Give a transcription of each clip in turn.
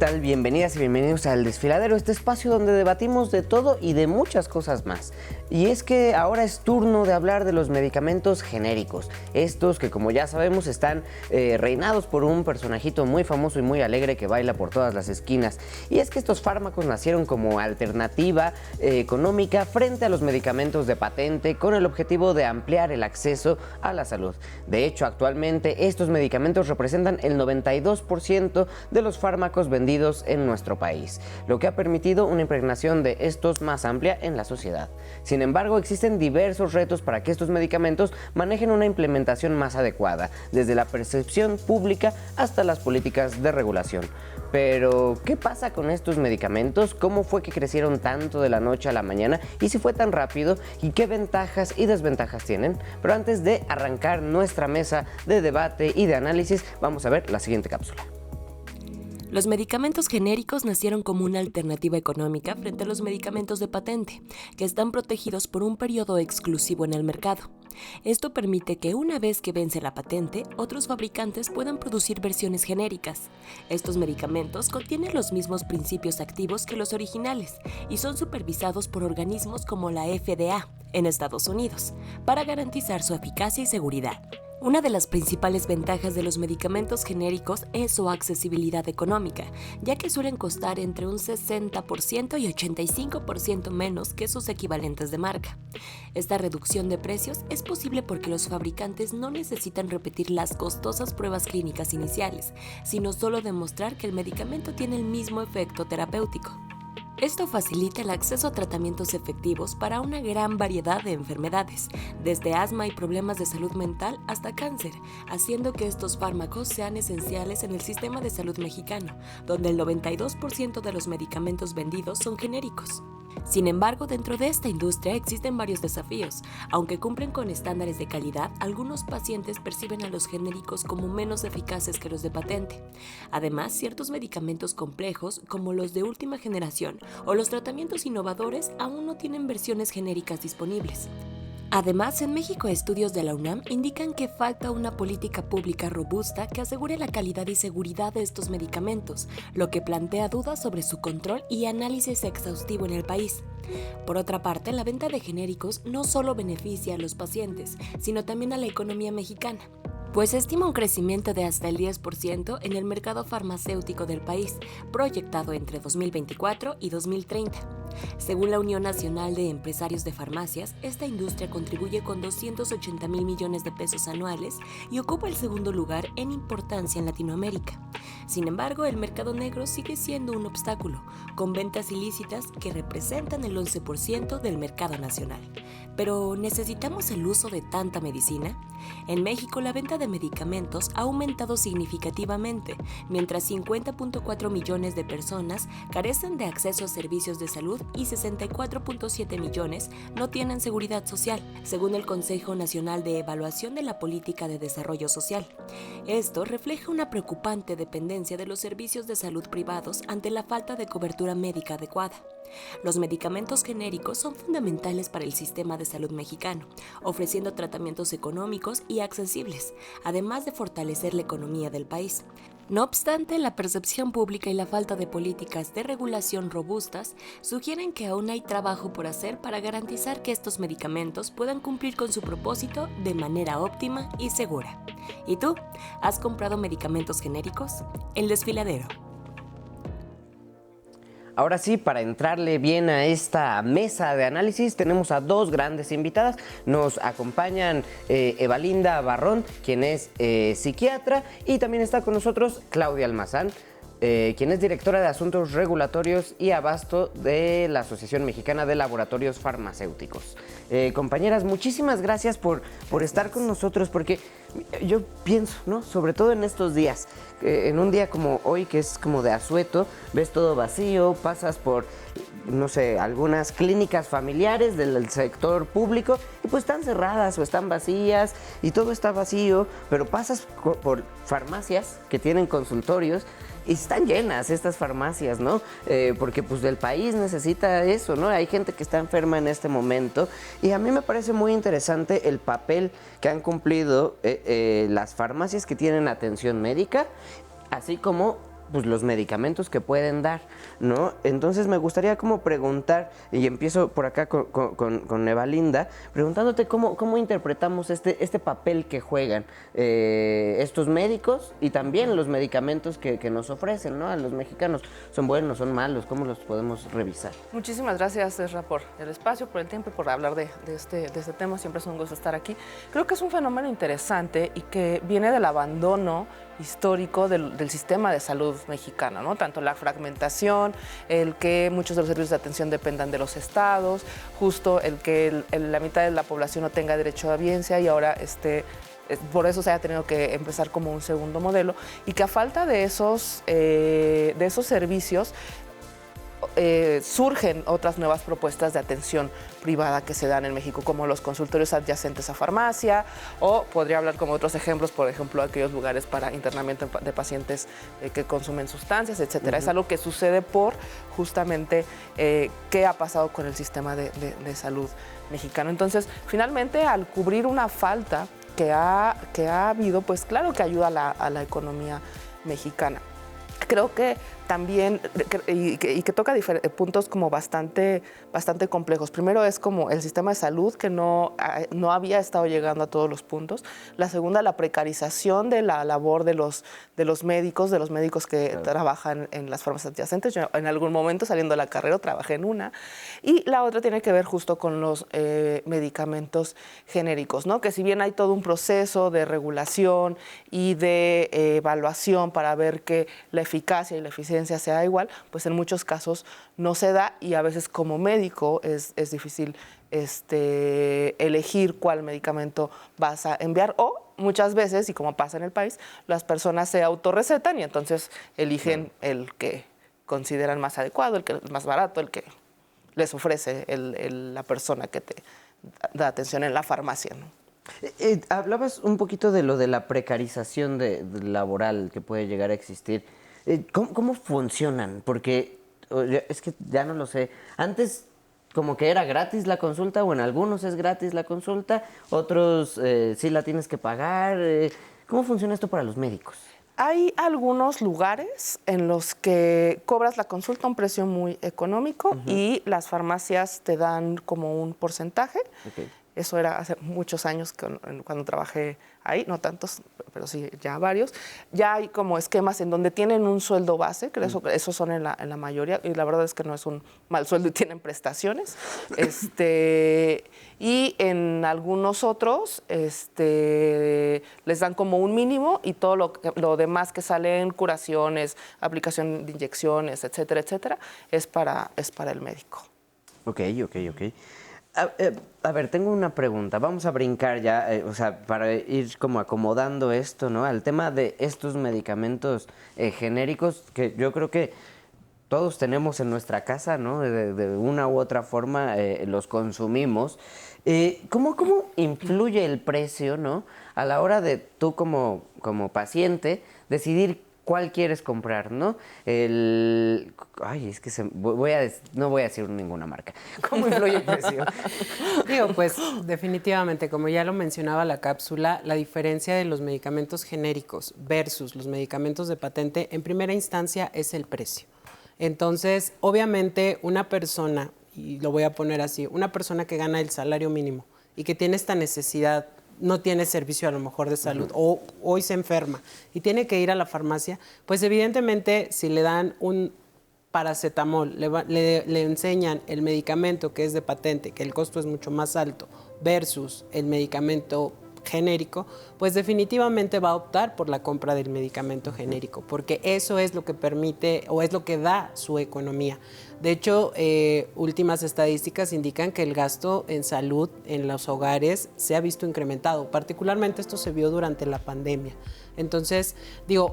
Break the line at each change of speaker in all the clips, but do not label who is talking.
tal? Bienvenidas y bienvenidos al Desfiladero, este espacio donde debatimos de todo y de muchas cosas más. Y es que ahora es turno de hablar de los medicamentos genéricos, estos que, como ya sabemos, están reinados por un personajito muy famoso y muy alegre que baila por todas las esquinas. Y es que estos fármacos nacieron como alternativa económica frente a los medicamentos de patente, con el objetivo de ampliar el acceso a la salud. De hecho, actualmente estos medicamentos representan el 92% de los fármacos vendidos en nuestro país, lo que ha permitido una impregnación de estos más amplia en la sociedad. Sin embargo, existen diversos retos para que estos medicamentos manejen una implementación más adecuada, desde la percepción pública hasta las políticas de regulación. Pero, ¿qué pasa con estos medicamentos? ¿Cómo fue que crecieron tanto de la noche a la mañana? ¿Y si fue tan rápido? ¿Y qué ventajas y desventajas tienen? Pero antes de arrancar nuestra mesa de debate y de análisis, vamos a ver la siguiente cápsula.
Los medicamentos genéricos nacieron como una alternativa económica frente a los medicamentos de patente, que están protegidos por un periodo exclusivo en el mercado. Esto permite que una vez que vence la patente, otros fabricantes puedan producir versiones genéricas. Estos medicamentos contienen los mismos principios activos que los originales y son supervisados por organismos como la FDA en Estados Unidos para garantizar su eficacia y seguridad. Una de las principales ventajas de los medicamentos genéricos es su accesibilidad económica, ya que suelen costar entre un 60% y 85% menos que sus equivalentes de marca. Esta reducción de precios es posible porque los fabricantes no necesitan repetir las costosas pruebas clínicas iniciales, sino solo demostrar que el medicamento tiene el mismo efecto terapéutico. Esto facilita el acceso a tratamientos efectivos para una gran variedad de enfermedades, desde asma y problemas de salud mental hasta cáncer, haciendo que estos fármacos sean esenciales en el sistema de salud mexicano, donde el 92% de los medicamentos vendidos son genéricos. Sin embargo, dentro de esta industria existen varios desafíos. Aunque cumplen con estándares de calidad, algunos pacientes perciben a los genéricos como menos eficaces que los de patente. Además, ciertos medicamentos complejos, como los de última generación o los tratamientos innovadores, aún no tienen versiones genéricas disponibles. Además, en México, estudios de la UNAM indican que falta una política pública robusta que asegure la calidad y seguridad de estos medicamentos, lo que plantea dudas sobre su control y análisis exhaustivo en el país. Por otra parte, la venta de genéricos no solo beneficia a los pacientes, sino también a la economía mexicana, pues se estima un crecimiento de hasta el 10% en el mercado farmacéutico del país, proyectado entre 2024 y 2030. Según la Unión Nacional de Empresarios de Farmacias, esta industria contribuye con 280,000 millones de pesos anuales y ocupa el segundo lugar en importancia en Latinoamérica. Sin embargo, el mercado negro sigue siendo un obstáculo, con ventas ilícitas que representan el 11% del mercado nacional. ¿Pero necesitamos el uso de tanta medicina? En México, la venta de medicamentos ha aumentado significativamente, mientras 50.4 millones de personas carecen de acceso a servicios de salud y 64.7 millones no tienen seguridad social, según el Consejo Nacional de Evaluación de la Política de Desarrollo Social. Esto refleja una preocupante dependencia de los servicios de salud privados ante la falta de cobertura médica adecuada. Los medicamentos genéricos son fundamentales para el sistema de salud mexicano, ofreciendo tratamientos económicos y accesibles, además de fortalecer la economía del país. No obstante, la percepción pública y la falta de políticas de regulación robustas sugieren que aún hay trabajo por hacer para garantizar que estos medicamentos puedan cumplir con su propósito de manera óptima y segura. ¿Y tú? ¿Has comprado medicamentos genéricos? El Desfiladero.
Ahora sí, para entrarle bien a esta mesa de análisis, tenemos a dos grandes invitadas. Nos acompañan Evalinda Barrón, quien es psiquiatra, y también está con nosotros Claudia Almazán, quien es directora de Asuntos Regulatorios y Abasto de la Asociación Mexicana de Laboratorios Farmacéuticos. Compañeras, muchísimas gracias por estar con nosotros, porque yo pienso, ¿no? Sobre todo en estos días, en un día como hoy, que es como de asueto, ves todo vacío, pasas por, no sé, algunas clínicas familiares del sector público y pues están cerradas o están vacías y todo está vacío, pero pasas por farmacias que tienen consultorios y están llenas estas farmacias, ¿no? Porque pues el país necesita eso, ¿no? Hay gente que está enferma en este momento y a mí me parece muy interesante el papel que han cumplido las farmacias que tienen atención médica, así como pues, los medicamentos que pueden dar, ¿no? Entonces me gustaría como preguntar, y empiezo por acá con Evalinda, preguntándote cómo interpretamos este papel que juegan estos médicos y también los medicamentos que nos ofrecen, ¿no? A los mexicanos. ¿Son buenos, son malos? ¿Cómo los podemos revisar?
Muchísimas gracias, Ezra, por el espacio, por el tiempo y por hablar de este tema. Siempre es un gusto estar aquí. Creo que es un fenómeno interesante y que viene del abandono histórico del sistema de salud mexicano, ¿no? Tanto la fragmentación, el que muchos de los servicios de atención dependan de los estados, justo el que la mitad de la población no tenga derecho a audiencia y ahora por eso se haya tenido que empezar como un segundo modelo y que a falta de esos servicios surgen otras nuevas propuestas de atención privada que se dan en México, como los consultorios adyacentes a farmacia, o podría hablar como otros ejemplos, por ejemplo, aquellos lugares para internamiento de pacientes que consumen sustancias, etcétera. Es algo que sucede por justamente qué ha pasado con el sistema de salud mexicano. Entonces, finalmente, al cubrir una falta que ha habido, pues claro que ayuda a la economía mexicana. Creo que también, y que toca puntos como bastante complejos. Primero es como el sistema de salud que no había estado llegando a todos los puntos. La segunda, la precarización de la labor de los médicos que trabajan en las farmacias adyacentes. Yo en algún momento saliendo de la carrera trabajé en una. Y la otra tiene que ver justo con los medicamentos genéricos, ¿no? Que si bien hay todo un proceso de regulación y de evaluación para ver que la eficacia y la eficiencia sea igual, pues en muchos casos no se da y a veces como médico es difícil elegir cuál medicamento vas a enviar o muchas veces, y como pasa en el país, las personas se autorrecetan y entonces eligen el que consideran más adecuado, el más barato, el que les ofrece la persona que te da atención en la farmacia, ¿no?
Hablabas un poquito de lo de la precarización laboral que puede llegar a existir. ¿Cómo funcionan? Porque es que ya no lo sé. Antes como que era gratis la consulta, o en algunos es gratis la consulta, otros sí la tienes que pagar. ¿Cómo funciona esto para los médicos?
Hay algunos lugares en los que cobras la consulta a un precio muy económico y las farmacias te dan como un porcentaje. Okay. Eso era hace muchos años cuando trabajé ahí, no tantos, pero sí ya varios. Ya hay como esquemas en donde tienen un sueldo base, que esos son en la mayoría, y la verdad es que no es un mal sueldo y tienen prestaciones. Y en algunos otros les dan como un mínimo y todo lo demás que sale en curaciones, aplicación de inyecciones, etcétera, etcétera, es para el médico.
Ok. A ver, tengo una pregunta. Vamos a brincar ya, para ir como acomodando esto, ¿no? Al tema de estos medicamentos genéricos que yo creo que todos tenemos en nuestra casa, ¿no? De una u otra forma los consumimos. ¿Cómo influye el precio, ¿no? A la hora de tú como paciente decidir cuál quieres comprar, ¿no? Es que no voy a decir ninguna marca. ¿Cómo influye el precio?
Digo, pues definitivamente, como ya lo mencionaba la cápsula, la diferencia de los medicamentos genéricos versus los medicamentos de patente, en primera instancia, es el precio. Entonces, obviamente, una persona, y lo voy a poner así, una persona que gana el salario mínimo y que tiene esta necesidad, no tiene servicio a lo mejor de salud o hoy se enferma y tiene que ir a la farmacia, pues evidentemente si le dan un paracetamol, le enseñan el medicamento que es de patente, que el costo es mucho más alto, versus el medicamento genérico, pues definitivamente va a optar por la compra del medicamento genérico, porque eso es lo que permite o es lo que da su economía. De hecho, últimas estadísticas indican que el gasto en salud en los hogares se ha visto incrementado. Particularmente esto se vio durante la pandemia. Entonces,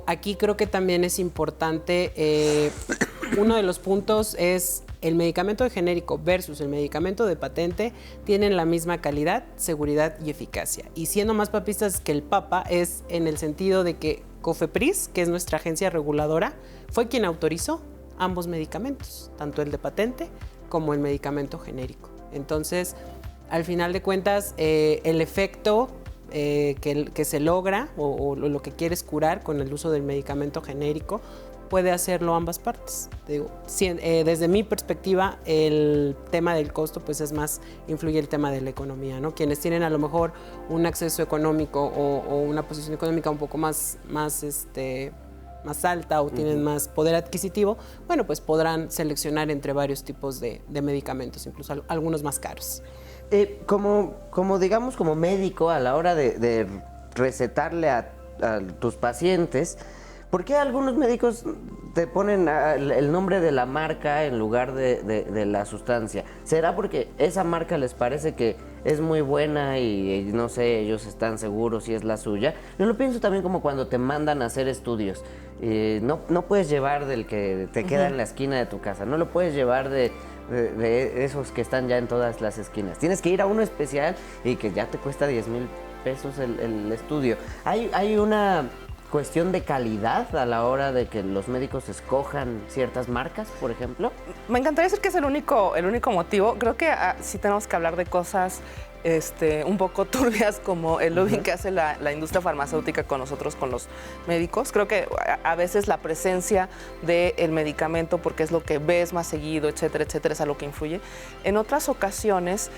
aquí creo que también es importante, uno de los puntos es el medicamento genérico versus el medicamento de patente tienen la misma calidad, seguridad y eficacia. Y siendo más papistas que el Papa es en el sentido de que COFEPRIS, que es nuestra agencia reguladora, fue quien autorizó ambos medicamentos, tanto el de patente como el medicamento genérico. Entonces, al final de cuentas, el efecto que se logra o lo que quieres curar con el uso del medicamento genérico, puede hacerlo ambas partes. Digo, desde mi perspectiva, el tema del costo pues es más, influye el tema de la economía, ¿no? Quienes tienen a lo mejor un acceso económico o una posición económica un poco más alta o tienen más poder adquisitivo, bueno, pues podrán seleccionar entre varios tipos de medicamentos, incluso algunos más caros.
Digamos, como médico, a la hora de recetarle a tus pacientes, ¿por qué algunos médicos te ponen el nombre de la marca en lugar de la sustancia? ¿Será porque esa marca les parece que es muy buena y no sé, ellos están seguros si es la suya? Yo lo pienso también como cuando te mandan a hacer estudios. No puedes llevar del que te queda en la esquina de tu casa, no lo puedes llevar de esos que están ya en todas las esquinas. Tienes que ir a uno especial y que ya te cuesta 10,000 pesos el estudio. Hay una cuestión de calidad a la hora de que los médicos escojan ciertas marcas, por ejemplo.
Me encantaría decir que es el único motivo. Creo que sí tenemos que hablar de cosas un poco turbias, como el lobbying que hace la industria farmacéutica con nosotros, con los médicos. Creo que a veces la presencia del medicamento, porque es lo que ves más seguido, etcétera, etcétera, es algo que influye. En otras ocasiones,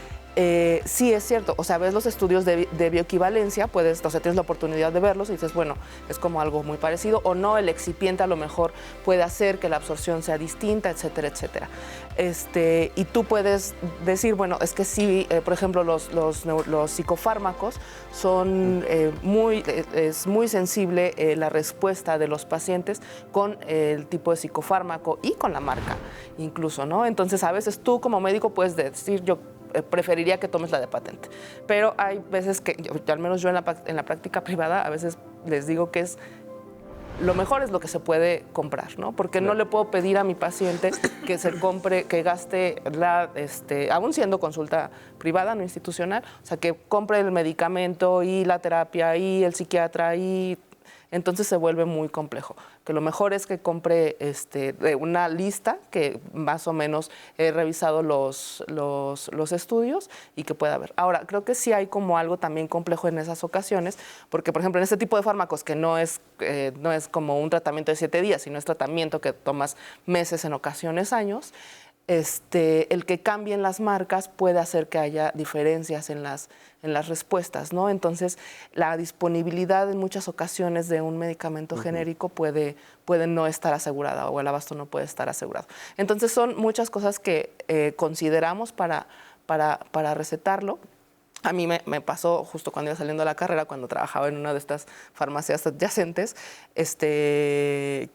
sí es cierto, o sea, ves los estudios de bioequivalencia, tienes la oportunidad de verlos y dices, bueno, es como algo muy parecido, o no, el excipiente a lo mejor puede hacer que la absorción sea distinta, etcétera, etcétera. Y tú puedes decir, bueno, es que sí, por ejemplo, los psicofármacos son es muy sensible la respuesta de los pacientes con el tipo de psicofármaco y con la marca incluso, ¿no? Entonces, a veces tú como médico puedes decir, yo preferiría que tomes la de patente. Pero hay veces que, al menos yo en la práctica privada, a veces les digo que lo mejor es lo que se puede comprar, ¿no? Porque no le puedo pedir a mi paciente que se compre, que gaste, aún siendo consulta privada, no institucional, o sea, que compre el medicamento y la terapia y el psiquiatra y... Entonces se vuelve muy complejo. Que lo mejor es que compre una lista que más o menos he revisado los estudios y que pueda ver. Ahora, creo que sí hay como algo también complejo en esas ocasiones, porque, por ejemplo, en este tipo de fármacos que no es como un tratamiento de 7 días, sino es tratamiento que tomas meses, en ocasiones años, el que cambien las marcas puede hacer que haya diferencias en las respuestas, ¿no? Entonces, la disponibilidad en muchas ocasiones de un medicamento genérico puede no estar asegurada, o el abasto no puede estar asegurado. Entonces, son muchas cosas que consideramos para recetarlo. A mí me pasó justo cuando iba saliendo de la carrera, cuando trabajaba en una de estas farmacias adyacentes, que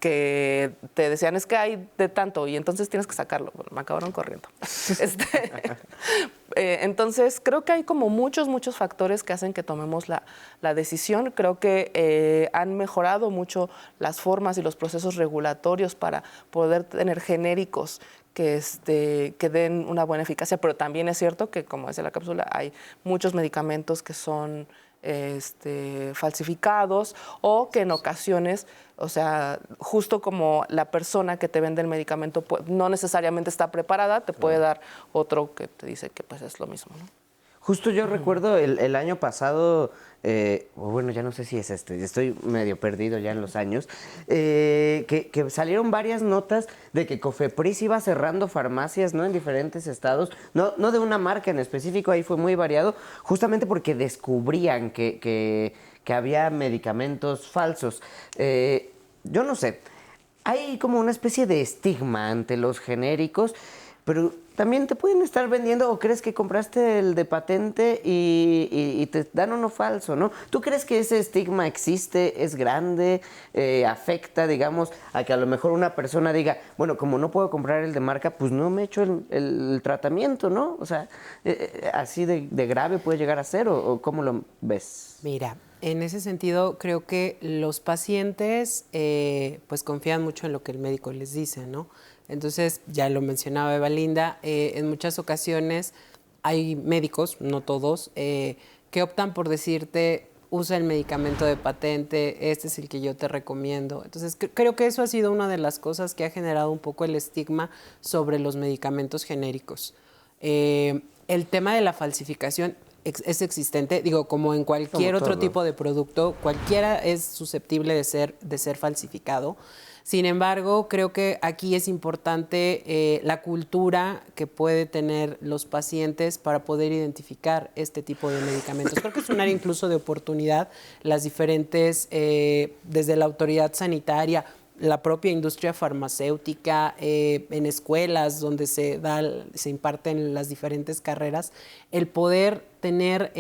te decían, es que hay de tanto y entonces tienes que sacarlo. Bueno, me acabaron corriendo. Entonces, creo que hay como muchos factores que hacen que tomemos la decisión. Creo que han mejorado mucho las formas y los procesos regulatorios para poder tener genéricos que den una buena eficacia, pero también es cierto que, como decía la cápsula, hay muchos medicamentos que son falsificados o que en ocasiones, o sea, justo como la persona que te vende el medicamento no necesariamente está preparada, te puede dar otro que te dice que pues es lo mismo, ¿no?
Justo yo recuerdo el año pasado, bueno, ya no sé si es estoy medio perdido ya en los años, que salieron varias notas de que Cofepris iba cerrando farmacias, ¿no?, en diferentes estados, no de una marca en específico, ahí fue muy variado, justamente porque descubrían que había medicamentos falsos. Yo no sé, hay como una especie de estigma ante los genéricos, pero también te pueden estar vendiendo, o crees que compraste el de patente y te dan uno falso, ¿no? ¿Tú crees que ese estigma existe, es grande, afecta, digamos, a que a lo mejor una persona diga, bueno, como no puedo comprar el de marca, pues no me echo el tratamiento, ¿no? O sea, así de grave puede llegar a ser, ¿o cómo lo ves?
Mira, en ese sentido, creo que los pacientes pues confían mucho en lo que el médico les dice, ¿no? Entonces, ya lo mencionaba Eva Linda, en muchas ocasiones hay médicos, no todos, que optan por decirte, usa el medicamento de patente, este es el que yo te recomiendo. Entonces, creo que eso ha sido una de las cosas que ha generado un poco el estigma sobre los medicamentos genéricos. El tema de la falsificación es existente, digo, como en cualquier otro tipo de producto, cualquiera es susceptible de ser falsificado. Sin embargo, creo que aquí es importante la cultura que puede tener los pacientes para poder identificar este tipo de medicamentos. Creo que es un área incluso de oportunidad, las diferentes, desde la autoridad sanitaria, la propia industria farmacéutica, en escuelas donde se imparten las diferentes carreras, el poder tener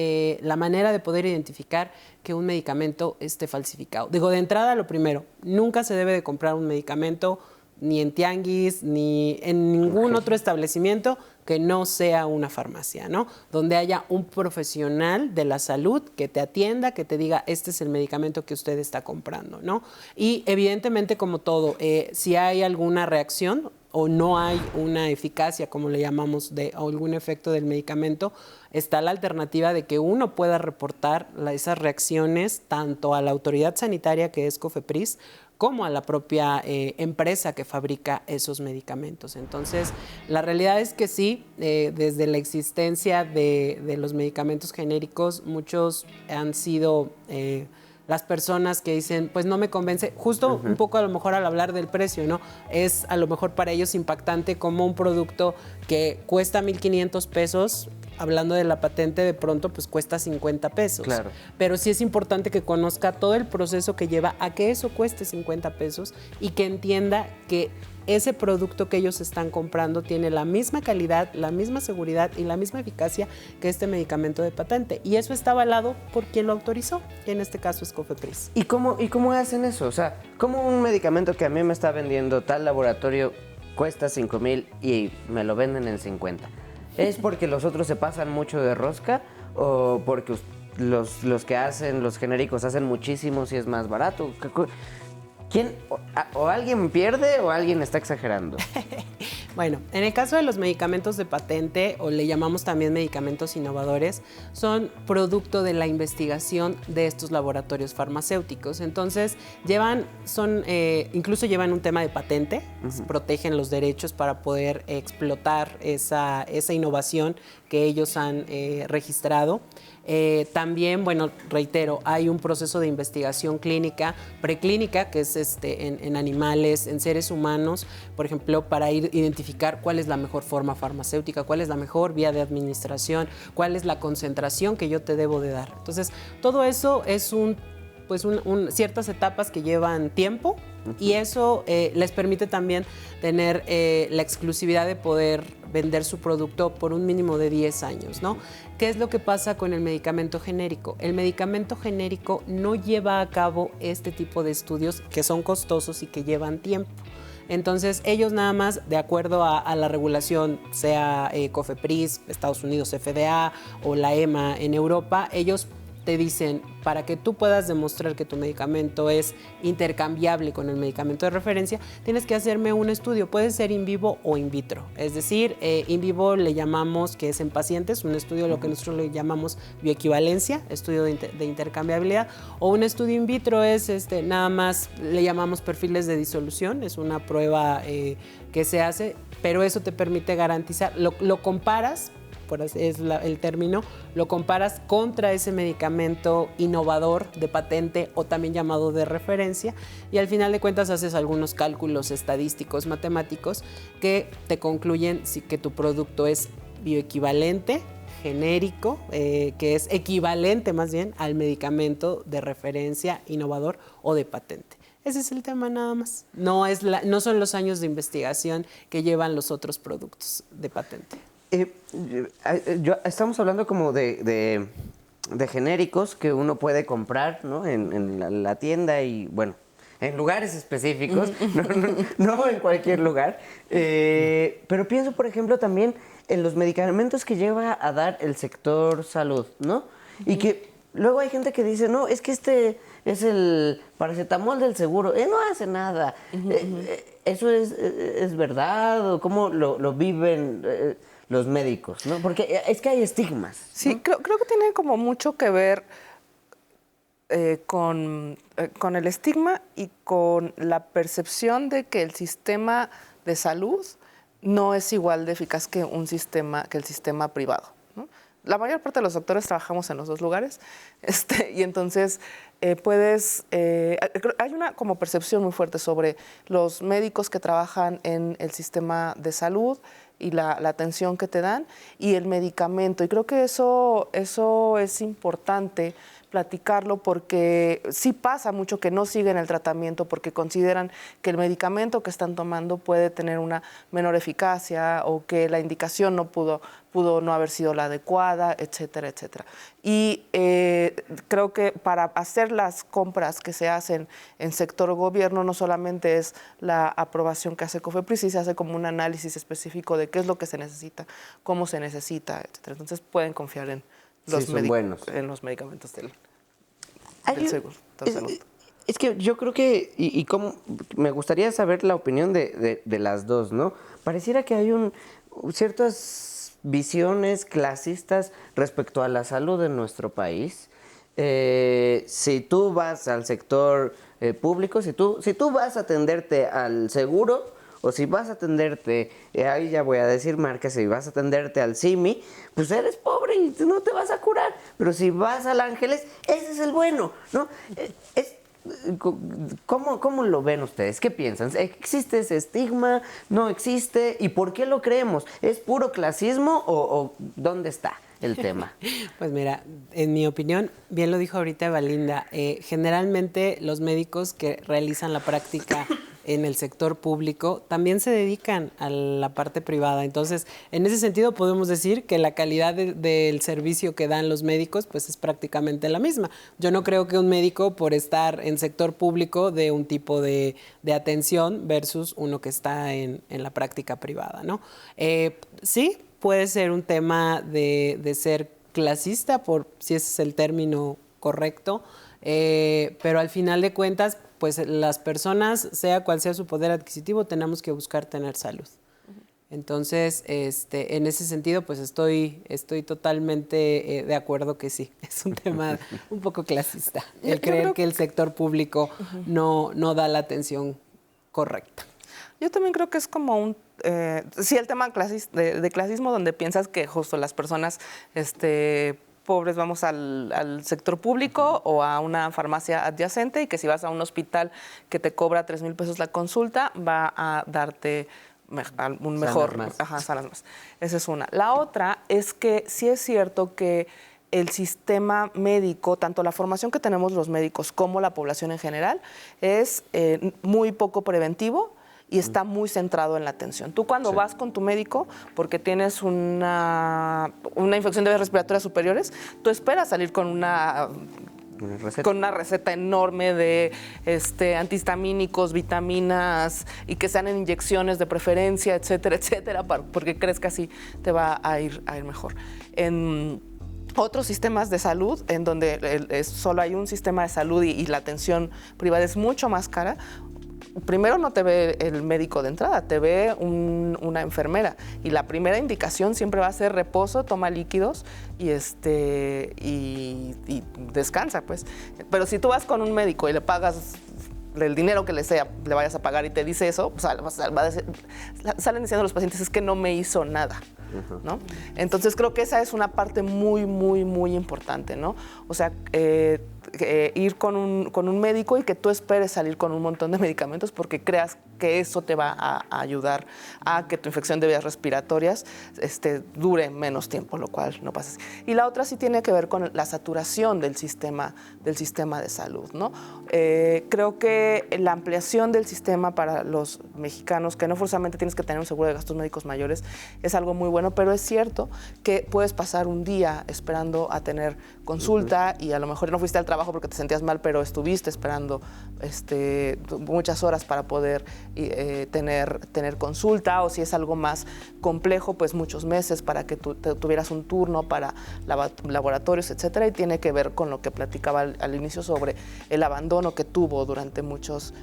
la manera de poder identificar que un medicamento esté falsificado. Digo, de entrada, lo primero, nunca se debe de comprar un medicamento ni en tianguis, ni en ningún otro establecimiento que no sea una farmacia, ¿no? Donde haya un profesional de la salud que te atienda, que te diga, este es el medicamento que usted está comprando, ¿no? Y evidentemente, como todo, si hay alguna reacción o no hay una eficacia, como le llamamos, o algún efecto del medicamento, está la alternativa de que uno pueda reportar esas reacciones tanto a la autoridad sanitaria, que es COFEPRIS, como a la propia empresa que fabrica esos medicamentos. Entonces, la realidad es que sí, desde la existencia de los medicamentos genéricos, muchos han sido las personas que dicen, pues no me convence, justo un poco a lo mejor al hablar del precio, ¿no? Es a lo mejor para ellos impactante como un producto que cuesta 1,500 pesos, hablando de la patente, de pronto pues cuesta 50 pesos.
Claro.
Pero sí es importante que conozca todo el proceso que lleva a que eso cueste 50 pesos y que entienda que ese producto que ellos están comprando tiene la misma calidad, la misma seguridad y la misma eficacia que este medicamento de patente. Y eso está avalado por quien lo autorizó, que en este caso es COFEPRIS.
¿Y cómo hacen eso? O sea, ¿cómo un medicamento que a mí me está vendiendo tal laboratorio cuesta 5,000 y me lo venden en 50? ¿Es porque los otros se pasan mucho de rosca o porque los que hacen, los genéricos, hacen muchísimos y es más barato? ¿Quién? O alguien pierde o alguien está exagerando.
Bueno, en el caso de los medicamentos de patente, o le llamamos también medicamentos innovadores, son producto de la investigación de estos laboratorios farmacéuticos. Entonces, incluso llevan un tema de patente, protegen los derechos para poder explotar esa innovación que ellos han registrado. También, bueno, reitero, hay un proceso de investigación clínica, preclínica, que es en animales, en seres humanos, por ejemplo, para identificar cuál es la mejor forma farmacéutica, cuál es la mejor vía de administración, cuál es la concentración que yo te debo de dar. Entonces, todo eso es ciertas etapas que llevan tiempo y eso les permite también tener la exclusividad de poder vender su producto por un mínimo de 10 años, ¿no? ¿Qué es lo que pasa con el medicamento genérico? El medicamento genérico no lleva a cabo este tipo de estudios que son costosos y que llevan tiempo. Entonces, ellos nada más, de acuerdo a la regulación, sea COFEPRIS, Estados Unidos, FDA o la EMA en Europa, ellos te dicen, para que tú puedas demostrar que tu medicamento es intercambiable con el medicamento de referencia, tienes que hacerme un estudio, puede ser in vivo o in vitro. Es decir, in vivo le llamamos que es en pacientes, un estudio lo que nosotros le llamamos bioequivalencia, estudio de intercambiabilidad, o un estudio in vitro es nada más le llamamos perfiles de disolución, es una prueba que se hace, pero eso te permite garantizar, lo comparas, el término, lo comparas contra ese medicamento innovador de patente o también llamado de referencia y al final de cuentas haces algunos cálculos estadísticos, matemáticos que te concluyen que tu producto es bioequivalente, genérico, que es equivalente más bien al medicamento de referencia innovador o de patente. Ese es el tema nada más. No son los años de investigación que llevan los otros productos de patente.
Estamos hablando como de genéricos que uno puede comprar, ¿no? en la tienda y, bueno, en lugares específicos, no en cualquier lugar. Pero pienso, por ejemplo, también en los medicamentos que lleva a dar el sector salud, ¿no? Y que luego hay gente que dice, no, es que este es el paracetamol del seguro, no hace nada. ¿Eso es verdad? ¿O cómo lo viven los médicos, ¿no? Porque es que hay estigmas, ¿no?
Sí, creo que tiene como mucho que ver con el estigma y con la percepción de que el sistema de salud no es igual de eficaz que el sistema privado, ¿no? la mayor parte de los doctores trabajamos en los dos lugares, y entonces hay una como percepción muy fuerte sobre los médicos que trabajan en el sistema de salud y la atención que te dan y el medicamento. Y creo que eso es importante platicarlo porque sí pasa mucho que no siguen el tratamiento porque consideran que el medicamento que están tomando puede tener una menor eficacia o que la indicación no pudo no haber sido la adecuada, etcétera, etcétera. Y creo que para hacer las compras que se hacen en sector gobierno no solamente es la aprobación que hace COFEPRIS, sí se hace como un análisis específico de qué es lo que se necesita, cómo se necesita, etcétera. Entonces pueden confiar en los medicamentos del seguro de salud.
Es que yo creo que, y como, me gustaría saber la opinión de las dos, ¿no? Pareciera que hay ciertas visiones clasistas respecto a la salud en nuestro país. Si tú vas al sector público, si tú vas a atenderte al seguro, o si vas a atenderte, ahí ya voy a decir marcas, si vas a atenderte al CIMI, pues eres pobre y no te vas a curar. Pero si vas al Ángeles, ese es el bueno, ¿no? ¿Cómo lo ven ustedes? ¿Qué piensan? ¿Existe ese estigma? ¿No existe? ¿Y por qué lo creemos? ¿Es puro clasismo o dónde está el tema?
Pues mira, en mi opinión, bien lo dijo ahorita Valinda, generalmente los médicos que realizan la práctica en el sector público también se dedican a la parte privada. Entonces, en ese sentido podemos decir que la calidad del servicio que dan los médicos pues es prácticamente la misma. Yo no creo que un médico por estar en sector público dé un tipo de atención versus uno que está en la práctica privada, ¿no? Sí, puede ser un tema de ser clasista, si ese es el término correcto, pero al final de cuentas, pues las personas, sea cual sea su poder adquisitivo, tenemos que buscar tener salud. Entonces, en ese sentido, pues estoy totalmente de acuerdo que sí, es un tema un poco clasista, el creer que el sector público no da la atención correcta.
Yo también creo que es como sí, el tema de clasismo donde piensas que justo las personas pobres vamos al sector público o a una farmacia adyacente y que si vas a un hospital que te cobra 3,000 pesos la consulta, va a darte un mejor... sanas más. Esa es una. La otra es que sí es cierto que el sistema médico, tanto la formación que tenemos los médicos como la población en general, es muy poco preventivo y está muy centrado en la atención. Tú cuando vas con tu médico porque tienes una infección de vías respiratorias superiores, tú esperas salir con una receta enorme de antihistamínicos, vitaminas y que sean en inyecciones de preferencia, etcétera, etcétera, porque crees que así te va a ir mejor. En otros sistemas de salud, en donde solo hay un sistema de salud y la atención privada es mucho más cara, primero no te ve el médico de entrada, te ve una enfermera y la primera indicación siempre va a ser reposo, toma líquidos y descansa, pues. Pero si tú vas con un médico y le pagas el dinero que le vayas a pagar y te dice eso, pues, salen diciendo los pacientes es que no me hizo nada, ¿no? Entonces creo que esa es una parte muy, muy, muy importante, ¿no? O sea, ir con un médico y que tú esperes salir con un montón de medicamentos porque creas que eso te va a ayudar a que tu infección de vías respiratorias dure menos tiempo, lo cual no pasa así. Y la otra sí tiene que ver con la saturación del sistema de salud, ¿no? Creo que la ampliación del sistema para los mexicanos, que no forzosamente tienes que tener un seguro de gastos médicos mayores, es algo muy bueno, pero es cierto que puedes pasar un día esperando a tener consulta y a lo mejor no fuiste al trabajo porque te sentías mal, pero estuviste esperando muchas horas para poder tener consulta, o si es algo más complejo, pues muchos meses para que tú tuvieras un turno para laboratorios, etcétera, y tiene que ver con lo que platicaba al inicio sobre el abandono que tuvo durante muchos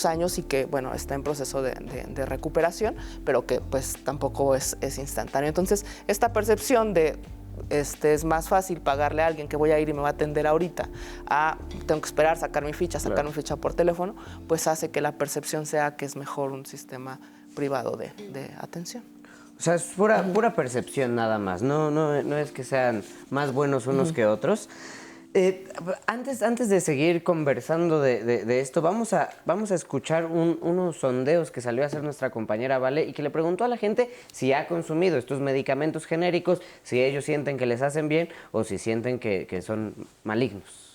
años y que, bueno, está en proceso de recuperación, pero que pues tampoco es instantáneo. Entonces, esta percepción de es más fácil pagarle a alguien que voy a ir y me va a atender ahorita tengo que esperar, sacar mi ficha por teléfono, pues hace que la percepción sea que es mejor un sistema privado de atención.
O sea, es pura percepción nada más, no es que sean más buenos unos que otros. Antes de seguir conversando de esto, vamos a escuchar unos sondeos que salió a hacer nuestra compañera Vale y que le preguntó a la gente si ha consumido estos medicamentos genéricos, si ellos sienten que les hacen bien o si sienten que son malignos.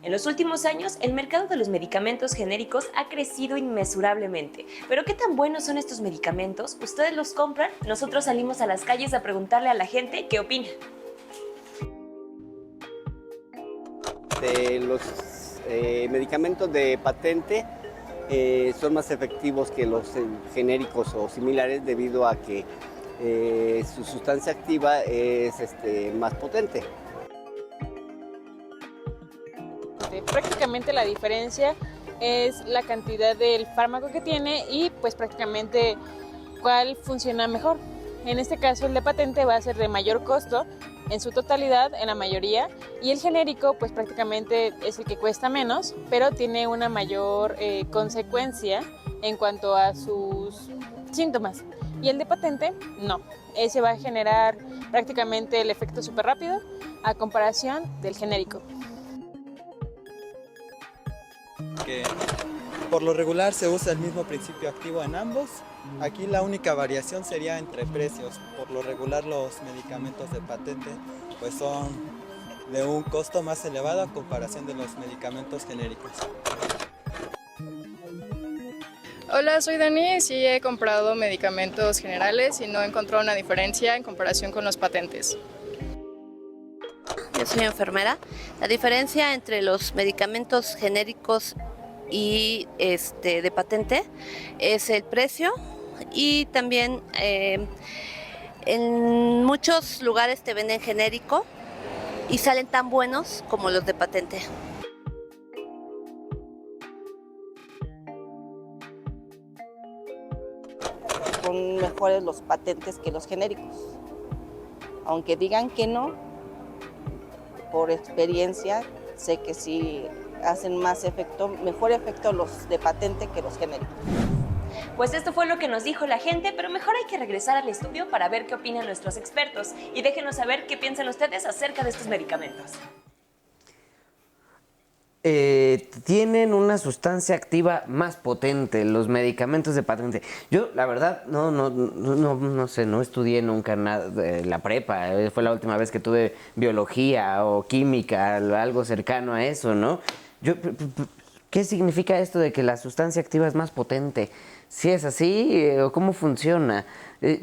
En los últimos años, el mercado de los medicamentos genéricos ha crecido inmesurablemente. ¿Pero qué tan buenos son estos medicamentos? ¿Ustedes los compran? Nosotros salimos a las calles a preguntarle a la gente qué opina.
De los medicamentos de patente son más efectivos que los genéricos o similares debido a que su sustancia activa es más potente.
Prácticamente la diferencia es la cantidad del fármaco que tiene y pues prácticamente cuál funciona mejor. En este caso el de patente va a ser de mayor costo en su totalidad, en la mayoría, y el genérico pues prácticamente es el que cuesta menos, pero tiene una mayor consecuencia en cuanto a sus síntomas. Y el de patente, no. Ese va a generar prácticamente el efecto súper rápido a comparación del genérico.
Que por lo regular se usa el mismo principio activo en ambos. Aquí la única variación sería entre precios. Por lo regular los medicamentos de patente pues son de un costo más elevado a comparación de los medicamentos genéricos.
Hola, soy Dani. Sí he comprado medicamentos generales y no he encontrado una diferencia en comparación con los patentes.
Yo soy enfermera. La diferencia entre los medicamentos genéricos y de patente es el precio y también en muchos lugares te venden genérico y salen tan buenos como los de patente.
Son mejores los patentes que los genéricos, aunque digan que no. Por experiencia sé que sí hacen mejor efecto los de patente que los genéricos.
Pues esto fue lo que nos dijo la gente, pero mejor hay que regresar al estudio para ver qué opinan nuestros expertos y déjenos saber qué piensan ustedes acerca de estos medicamentos.
Tienen una sustancia activa más potente, los medicamentos de patente. Yo, la verdad, no sé, no estudié nunca nada de la prepa. Fue la última vez que tuve biología o química, algo cercano a eso, ¿no? ¿Qué significa esto de que la sustancia activa es más potente? ¿Si es así o cómo funciona?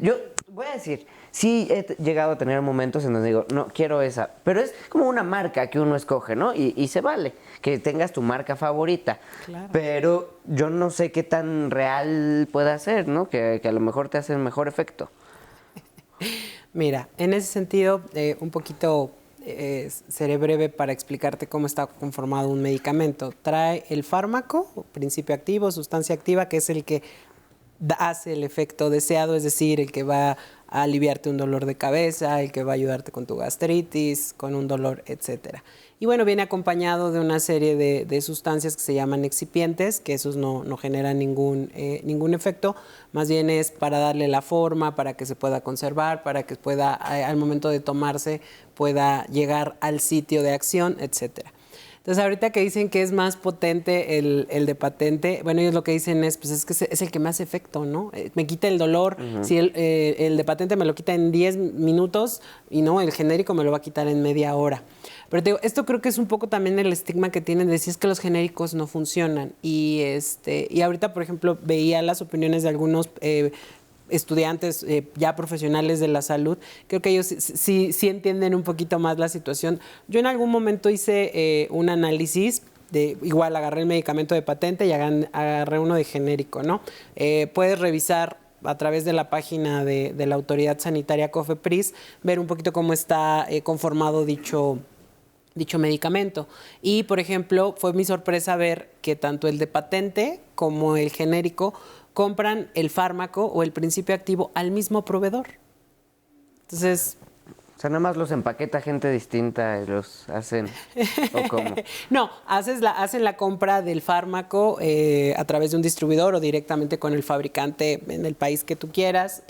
Yo voy a decir, sí he llegado a tener momentos en donde digo, no, quiero esa, pero es como una marca que uno escoge, ¿no? Y se vale que tengas tu marca favorita, claro. Pero yo no sé qué tan real pueda ser, ¿no? Que a lo mejor te hace el mejor efecto.
Mira, en ese sentido, un poquito seré breve para explicarte cómo está conformado un medicamento. Trae el fármaco, principio activo, sustancia activa, que es el que hace el efecto deseado, es decir, el que va a aliviarte un dolor de cabeza, el que va a ayudarte con tu gastritis, con un dolor, etcétera. Y bueno, viene acompañado de una serie de sustancias que se llaman excipientes, que esos no generan ningún efecto, más bien es para darle la forma, para que se pueda conservar, para que pueda, al momento de tomarse, pueda llegar al sitio de acción, etcétera. Entonces, ahorita que dicen que es más potente el de patente, bueno, ellos lo que dicen es, pues es que es el que más efecto, ¿no? Me quita el dolor. Uh-huh. Si el de patente me lo quita en 10 minutos y no, el genérico me lo va a quitar en media hora. Pero te digo, esto creo que es un poco también el estigma que tienen de decir es que los genéricos no funcionan. Y ahorita, por ejemplo, veía las opiniones de algunos estudiantes ya profesionales de la salud, creo que ellos sí entienden un poquito más la situación. Yo en algún momento hice un análisis, igual agarré el medicamento de patente y agarré uno de genérico, ¿no? Puedes revisar a través de la página de la Autoridad Sanitaria COFEPRIS, ver un poquito cómo está conformado dicho medicamento. Y, por ejemplo, fue mi sorpresa ver que tanto el de patente como el genérico compran el fármaco o el principio activo al mismo proveedor. Entonces,
O sea, nada más los empaqueta gente distinta y los hacen, ¿o cómo?
No, hacen la compra del fármaco a través de un distribuidor o directamente con el fabricante en el país que tú quieras.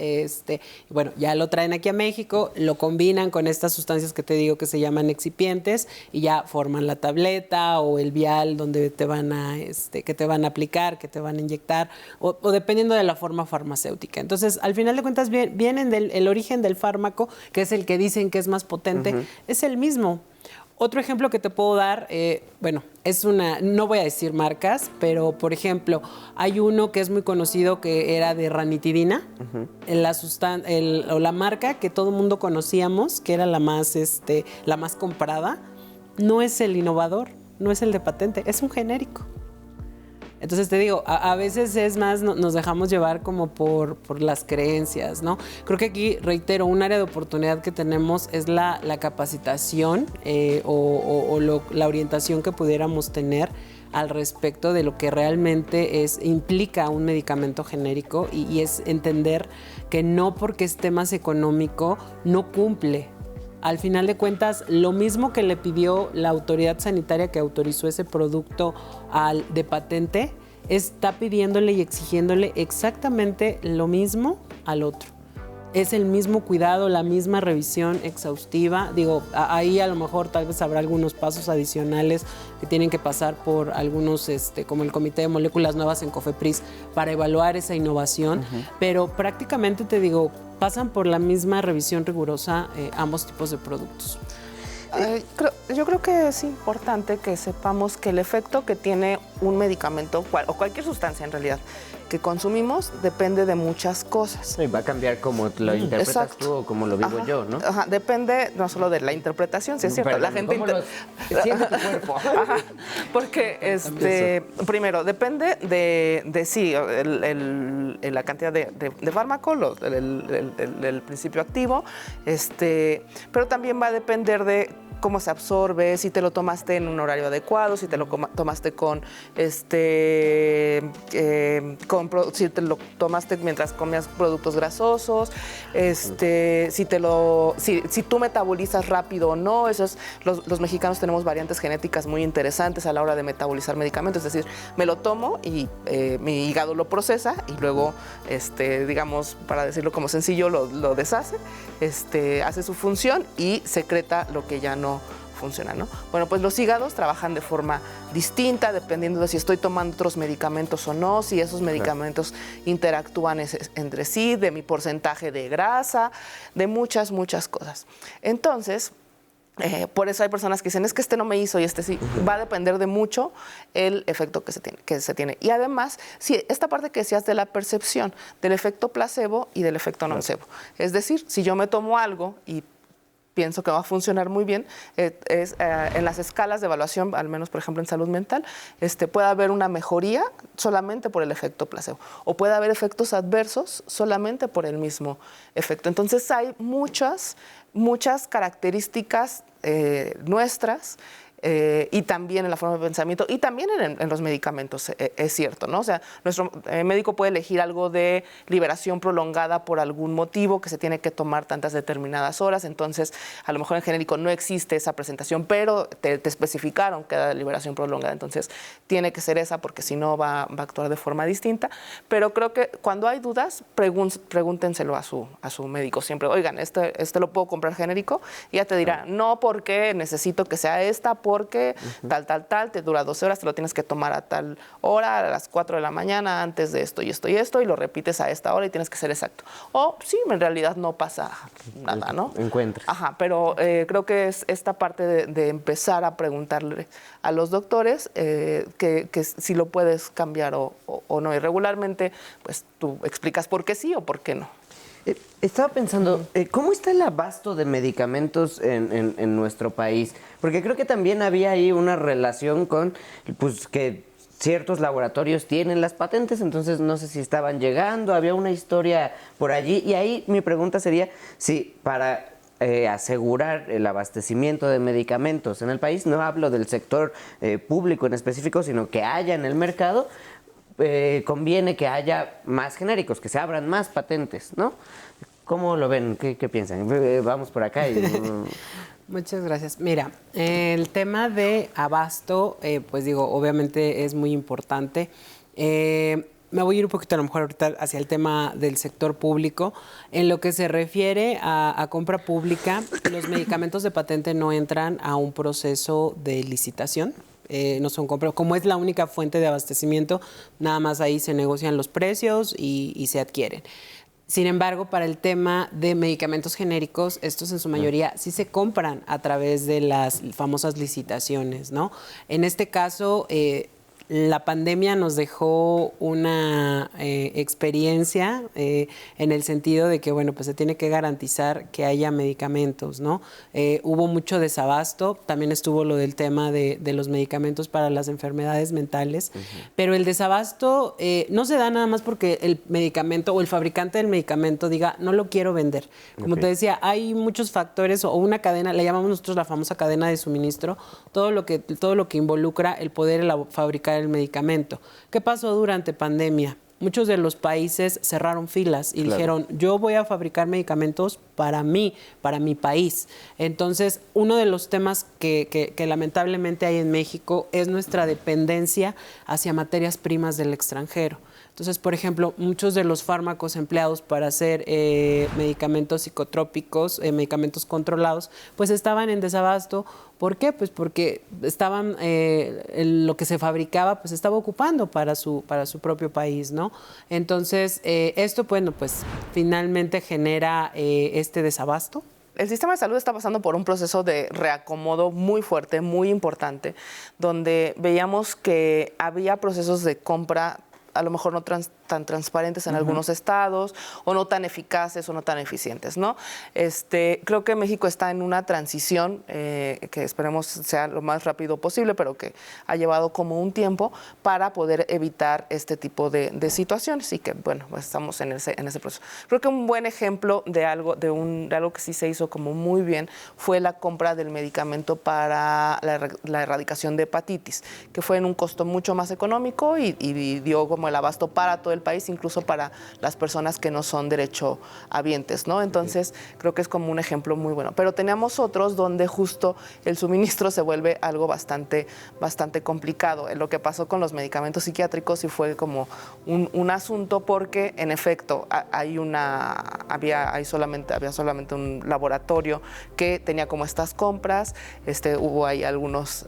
Bueno, ya lo traen aquí a México, lo combinan con estas sustancias que te digo que se llaman excipientes y ya forman la tableta o el vial donde te van a, que te van a aplicar, que te van a inyectar, o dependiendo de la forma farmacéutica. Entonces, al final de cuentas, vienen el origen del fármaco, que es el que dicen que es más potente, es el mismo. Otro ejemplo que te puedo dar, no voy a decir marcas, pero por ejemplo, hay uno que es muy conocido que era de ranitidina, la marca que todo el mundo conocíamos, que era la más comprada, no es el innovador, no es el de patente, es un genérico. Entonces te digo, a veces es más, nos dejamos llevar como por las creencias, ¿no? Creo que aquí, reitero, un área de oportunidad que tenemos es la capacitación la orientación que pudiéramos tener al respecto de lo que realmente implica un medicamento genérico y es entender que no porque esté más económico no cumple. Al final de cuentas, lo mismo que le pidió la autoridad sanitaria que autorizó ese producto de patente, está pidiéndole y exigiéndole exactamente lo mismo al otro. Es el mismo cuidado, la misma revisión exhaustiva. Digo, ahí a lo mejor tal vez habrá algunos pasos adicionales que tienen que pasar por algunos, como el Comité de Moléculas Nuevas en COFEPRIS, para evaluar esa innovación. Pero prácticamente, te digo, pasan por la misma revisión rigurosa ambos tipos de productos.
Yo creo que es importante que sepamos que el efecto que tiene un medicamento, o cualquier sustancia en realidad, que consumimos, depende de muchas cosas.
Y va a cambiar como lo interpretas tú o como lo vivo yo, ¿no?
Depende no solo de la interpretación, si es cierto. La gente
siente tu cuerpo.
Porque, primero, depende de sí, la cantidad de fármaco, el principio activo, pero también va a depender de cómo se absorbe, si te lo tomaste en un horario adecuado, si te lo tomaste si te lo tomaste mientras comías productos grasosos, si tú metabolizas rápido o no. Los mexicanos tenemos variantes genéticas muy interesantes a la hora de metabolizar medicamentos, es decir, me lo tomo y mi hígado lo procesa y luego, digamos, para decirlo como sencillo, lo deshace, hace su función y secreta lo que ya no funciona, ¿no? Bueno, pues los hígados trabajan de forma distinta dependiendo de si estoy tomando otros medicamentos o no, si esos medicamentos interactúan entre sí, de mi porcentaje de grasa, de muchas cosas. Entonces, por eso hay personas que dicen, es que no me hizo y sí. Va a depender de mucho el efecto que se tiene. Y además, sí, esta parte que decías de la percepción, del efecto placebo y del efecto nocebo. Es decir, si yo me tomo algo y pienso que va a funcionar muy bien, en las escalas de evaluación, al menos por ejemplo en salud mental, puede haber una mejoría solamente por el efecto placebo o puede haber efectos adversos solamente por el mismo efecto. Entonces hay muchas características nuestras y también en la forma de pensamiento y también en los medicamentos, es cierto, ¿no? O sea, nuestro médico puede elegir algo de liberación prolongada por algún motivo que se tiene que tomar tantas determinadas horas, entonces a lo mejor en genérico no existe esa presentación, pero te especificaron que era de liberación prolongada, entonces tiene que ser esa porque si no va a actuar de forma distinta, pero creo que cuando hay dudas, pregúntenselo a su médico siempre, oigan, lo puedo comprar genérico, y ya te dirá, no, porque necesito que sea esta, porque tal, te dura 12 horas, te lo tienes que tomar a tal hora, a las 4 de la mañana, antes de esto y esto y esto, y lo repites a esta hora y tienes que ser exacto. O sí, en realidad no pasa nada, ¿no?
Encuentras.
Pero creo que es esta parte de empezar a preguntarle a los doctores que si lo puedes cambiar o no. Y regularmente, pues tú explicas por qué sí o por qué no.
Estaba pensando, ¿cómo está el abasto de medicamentos en nuestro país? Porque creo que también había ahí una relación con, pues, que ciertos laboratorios tienen las patentes, entonces no sé si estaban llegando, había una historia por allí. Y ahí mi pregunta sería si para asegurar el abastecimiento de medicamentos en el país, no hablo del sector público en específico, sino que haya en el mercado, conviene que haya más genéricos, que se abran más patentes, ¿no? ¿Cómo lo ven? ¿Qué piensan? Vamos por acá.
Muchas gracias. Mira, el tema de abasto, pues digo, obviamente es muy importante. Me voy a ir un poquito a lo mejor ahorita hacia el tema del sector público. En lo que se refiere a compra pública, los medicamentos de patente no entran a un proceso de licitación. No son compras, como es la única fuente de abastecimiento, nada más ahí se negocian los precios y se adquieren. Sin embargo, para el tema de medicamentos genéricos, estos en su mayoría sí se compran a través de las famosas licitaciones, ¿no? En este caso, la pandemia nos dejó una experiencia en el sentido de que, bueno, pues se tiene que garantizar que haya medicamentos, ¿no? Hubo mucho desabasto, también estuvo lo del tema de los medicamentos para las enfermedades mentales, pero el desabasto no se da nada más porque el medicamento o el fabricante del medicamento diga, no lo quiero vender. Como te decía, hay muchos factores o una cadena, le llamamos nosotros la famosa cadena de suministro, todo lo que involucra el poder fabricar el medicamento. ¿Qué pasó durante pandemia? Muchos de los países cerraron filas y dijeron, yo voy a fabricar medicamentos para mí, para mi país. Entonces, uno de los temas que lamentablemente hay en México es nuestra dependencia hacia materias primas del extranjero. Entonces, por ejemplo, muchos de los fármacos empleados para hacer medicamentos psicotrópicos, medicamentos controlados, pues estaban en desabasto. ¿Por qué? Pues porque estaban, lo que se fabricaba, pues estaba ocupando para su propio país, ¿no? Entonces, esto, bueno, pues finalmente genera este desabasto.
El sistema de salud está pasando por un proceso de reacomodo muy fuerte, muy importante, donde veíamos que había procesos de compra a lo mejor no tan transparentes en algunos estados, o no tan eficaces o no tan eficientes, ¿no? Creo que México está en una transición que esperemos sea lo más rápido posible, pero que ha llevado como un tiempo para poder evitar este tipo de situaciones y que, bueno, pues estamos en ese proceso. Creo que un buen ejemplo de algo que sí se hizo como muy bien fue la compra del medicamento para la erradicación de hepatitis, que fue en un costo mucho más económico y dio como el abasto para todo el país, incluso para las personas que no son derechohabientes, ¿no? Entonces, creo que es como un ejemplo muy bueno. Pero teníamos otros donde justo el suministro se vuelve algo bastante complicado. Lo que pasó con los medicamentos psiquiátricos sí fue como un asunto porque, en efecto, había solamente un laboratorio que tenía como estas compras, hubo ahí algunos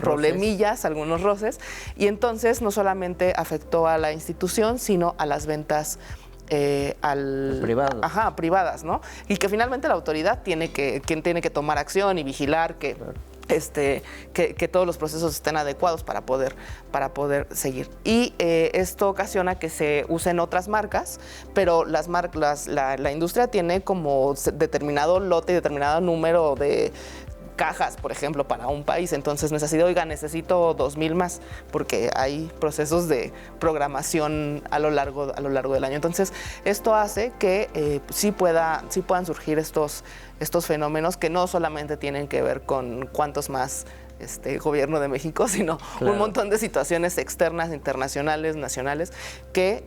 problemillas, algunos roces, y entonces no solamente afectó a la institución, sino a las ventas privadas, ¿no? Y que finalmente la autoridad tiene que tomar acción y vigilar que todos los procesos estén adecuados para poder seguir. Y esto ocasiona que se usen otras marcas, pero la industria tiene como determinado lote y determinado número de cajas, por ejemplo, para un país. Entonces necesito 2,000 más, porque hay procesos de programación a lo largo del año. Entonces, esto hace que sí puedan surgir estos fenómenos que no solamente tienen que ver con cuántos más gobierno de México, sino un montón de situaciones externas, internacionales, nacionales, que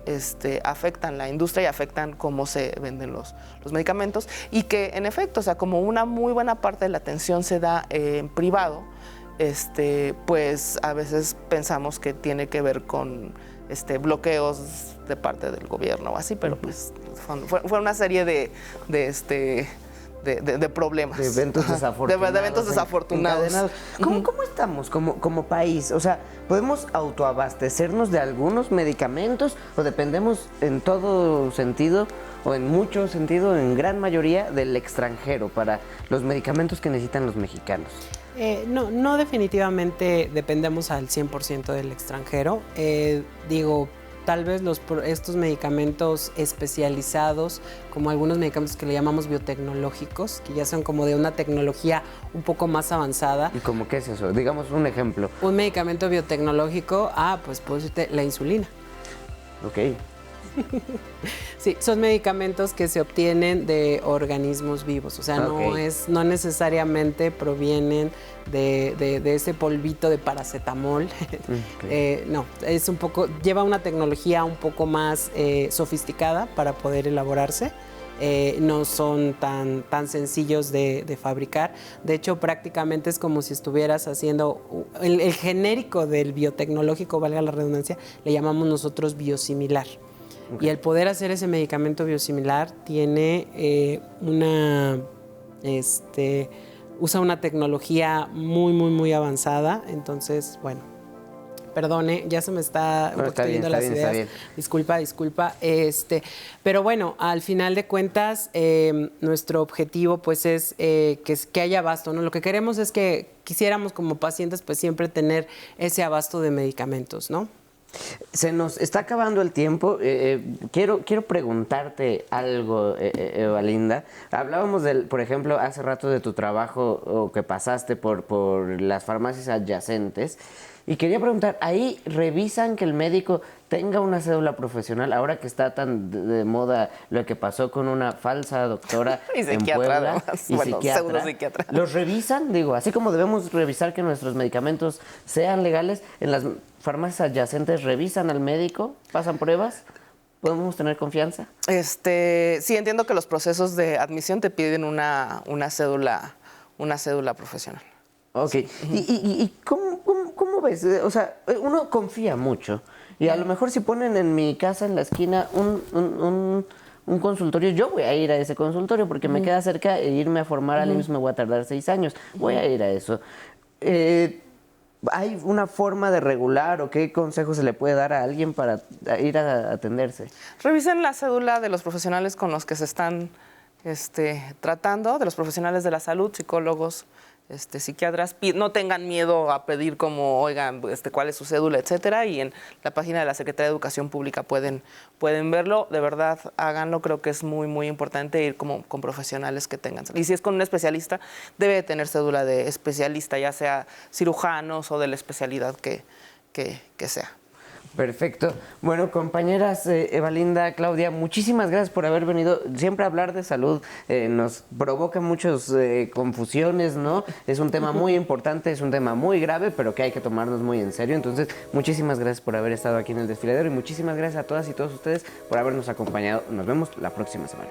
afectan la industria y afectan cómo se venden los medicamentos, y que en efecto, o sea, como una muy buena parte de la atención se da en privado, pues a veces pensamos que tiene que ver con bloqueos de parte del gobierno o así, pero pues fue una serie de problemas.
De eventos desafortunados.
De eventos desafortunados.
¿Cómo estamos como país? O sea, ¿podemos autoabastecernos de algunos medicamentos o dependemos en todo sentido o en mucho sentido, en gran mayoría, del extranjero para los medicamentos que necesitan los mexicanos?
No definitivamente dependemos al 100% del extranjero. Tal vez estos medicamentos especializados, como algunos medicamentos que le llamamos biotecnológicos, que ya son como de una tecnología un poco más avanzada.
¿Y cómo qué es eso? Digamos un ejemplo.
Un medicamento biotecnológico, pues la insulina.
Ok.
Sí, son medicamentos que se obtienen de organismos vivos, o sea, no necesariamente provienen de ese polvito de paracetamol. No, es lleva una tecnología un poco más sofisticada para poder elaborarse. no son tan sencillos de fabricar. De hecho, prácticamente es como si estuvieras haciendo el genérico del biotecnológico, valga la redundancia, le llamamos nosotros biosimilar. Okay. Y el poder hacer ese medicamento biosimilar tiene usa una tecnología muy avanzada. Entonces, bueno, perdone, ya se me está yendo las ideas. Disculpa. Pero bueno, al final de cuentas, nuestro objetivo pues es que haya abasto, ¿no? Lo que queremos es que quisiéramos como pacientes pues siempre tener ese abasto de medicamentos, ¿no?
Se nos está acabando el tiempo. Quiero preguntarte algo, Evalinda. Hablábamos, por ejemplo, hace rato de tu trabajo o que pasaste por las farmacias adyacentes. Y quería preguntar, ¿ahí revisan que el médico tenga una cédula profesional? Ahora que está tan de moda lo que pasó con una falsa doctora en Puebla y psiquiatra. ¿Los revisan? Digo, así como debemos revisar que nuestros medicamentos sean legales, en las farmacias adyacentes revisan al médico, pasan pruebas. ¿Podemos tener confianza?
Sí, entiendo que los procesos de admisión te piden una cédula profesional.
Ok. Sí. ¿Y cómo ves? O sea, uno confía mucho. Y a lo mejor si ponen en mi casa, en la esquina, un consultorio, yo voy a ir a ese consultorio porque me queda cerca e irme a formar al IMSS me voy a tardar 6 años. Voy a ir a eso. ¿Hay una forma de regular o qué consejo se le puede dar a alguien para ir a atenderse?
Revisen la cédula de los profesionales con los que se están tratando, de los profesionales de la salud, psicólogos, psiquiatras. No tengan miedo a pedir como, oigan, cuál es su cédula, etcétera, y en la página de la Secretaría de Educación Pública pueden verlo. De verdad, háganlo. Creo que es muy importante ir con profesionales que tengan. Y si es con un especialista, debe de tener cédula de especialista, ya sea cirujanos o de la especialidad que sea.
Perfecto. Bueno, compañeras Evalinda, Claudia, muchísimas gracias por haber venido. Siempre hablar de salud nos provoca muchas confusiones, ¿no? Es un tema muy importante, es un tema muy grave, pero que hay que tomarnos muy en serio. Entonces, muchísimas gracias por haber estado aquí en el desfiladero y muchísimas gracias a todas y todos ustedes por habernos acompañado. Nos vemos la próxima semana.